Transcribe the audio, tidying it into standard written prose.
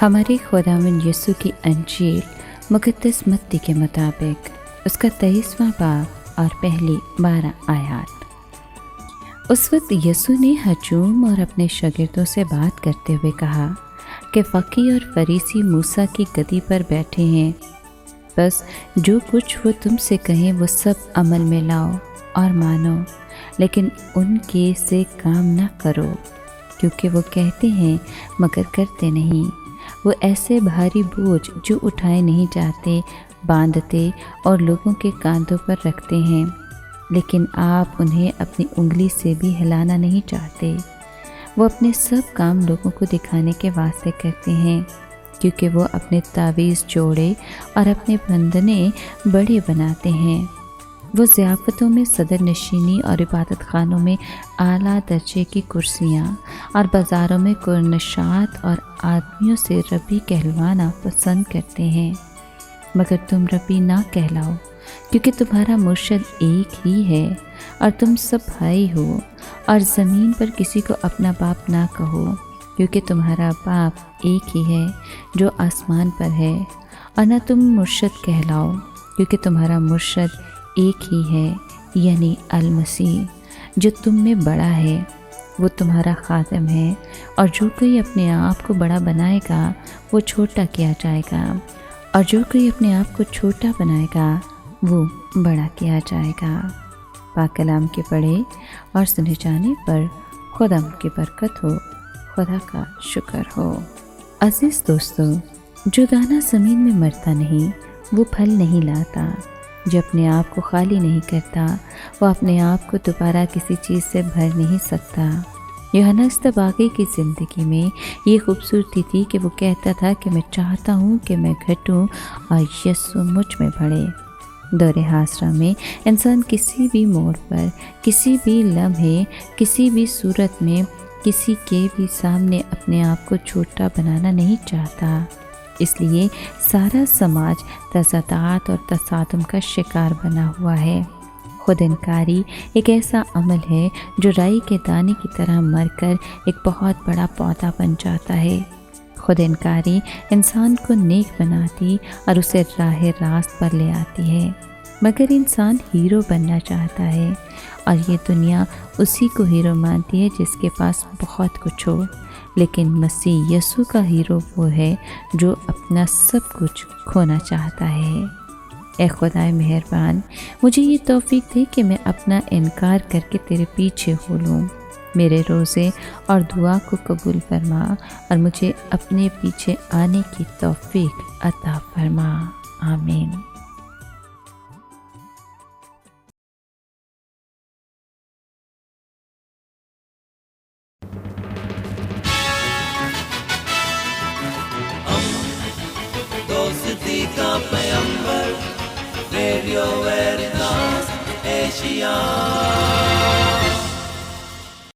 हमारे खुदावंद यीशु की अंजील मुक़द्दस मत्ती के मुताबिक उसका 23वां बाब और पहली 12 आयत। उस वक्त यीशु ने हजूम और अपने शागिर्दों से बात करते हुए कहा कि फ़कीह और फरीसी मूसा की गद्दी पर बैठे हैं, बस जो कुछ वो तुमसे कहें वो सब अमल में लाओ और मानो, लेकिन उनके से काम न करो, क्योंकि वो कहते हैं मगर करते नहीं। वो ऐसे भारी बोझ जो उठाए नहीं जाते बांधते और लोगों के कांधों पर रखते हैं, लेकिन आप उन्हें अपनी उंगली से भी हिलाना नहीं चाहते। वो अपने सब काम लोगों को दिखाने के वास्ते करते हैं, क्योंकि वो अपने तावीज़ जोड़े और अपने बंधने बड़े बनाते हैं। वो ज़ियाफ़तों में सदर नशीनी और इबादत खानों में आला दर्जे की कुर्सियाँ और बाज़ारों में कुरनशात और आदमियों से रबी कहलवाना पसंद करते हैं, मगर तुम रबी ना कहलाओ, क्योंकि तुम्हारा मुर्शद एक ही है और तुम सब भाई हो। और ज़मीन पर किसी को अपना बाप ना कहो, क्योंकि तुम्हारा बाप एक ही है जो आसमान पर है। और न तुम मुर्शद कहलाओ, क्योंकि तुम्हारा मुर्शद एक ही है, यानी अल मसीह, जो तुम में बड़ा है, वो तुम्हारा खादिम है। और जो कोई अपने आप को बड़ा बनाएगा वो छोटा किया जाएगा, और जो कोई अपने आप को छोटा बनाएगा वो बड़ा किया जाएगा। पाक कलाम के पढ़े और सुने जाने पर खुदा की बरकत हो, खुदा का शुक्र हो। अज़ीज़ दोस्तों, जो दाना ज़मीन में मरता नहीं वो फल नहीं लाता, जो अपने आप को खाली नहीं करता वो अपने आप को दोबारा किसी चीज़ से भर नहीं सकता। यूहन्ना इस्तबागी की ज़िंदगी में ये खूबसूरती थी कि वो कहता था कि मैं चाहता हूँ कि मैं घटूँ और यीशु मुझ में बढ़े। दौरे हासरा में इंसान किसी भी मोड़ पर, किसी भी लम्हे, किसी भी सूरत में, किसी के भी सामने अपने आप को छोटा बनाना नहीं चाहता। इसलिए सारा समाज तज़ादात और तसादुम का शिकार बना हुआ है। खुद इनकारी एक ऐसा अमल है जो राई के दाने की तरह मरकर एक बहुत बड़ा पौधा बन जाता है। खुद इनकारी इंसान को नेक बनाती और उसे राह रास्त पर ले आती है, मगर इंसान हीरो बनना चाहता है और ये दुनिया उसी को हीरो मानती है जिसके पास बहुत कुछ हो। लेकिन मसीह यीशु का हीरो वो है जो अपना सब कुछ खोना चाहता है। ए खुदाए मेहरबान, मुझे ये तौफीक दे कि मैं अपना इनकार करके तेरे पीछे हो लूँ। मेरे रोज़े और दुआ को कबूल फरमा और मुझे अपने पीछे आने की तौफीक अता फरमा। आमीन। दोस्ती का पैगंबर, रेडियो वेरितास एशिया।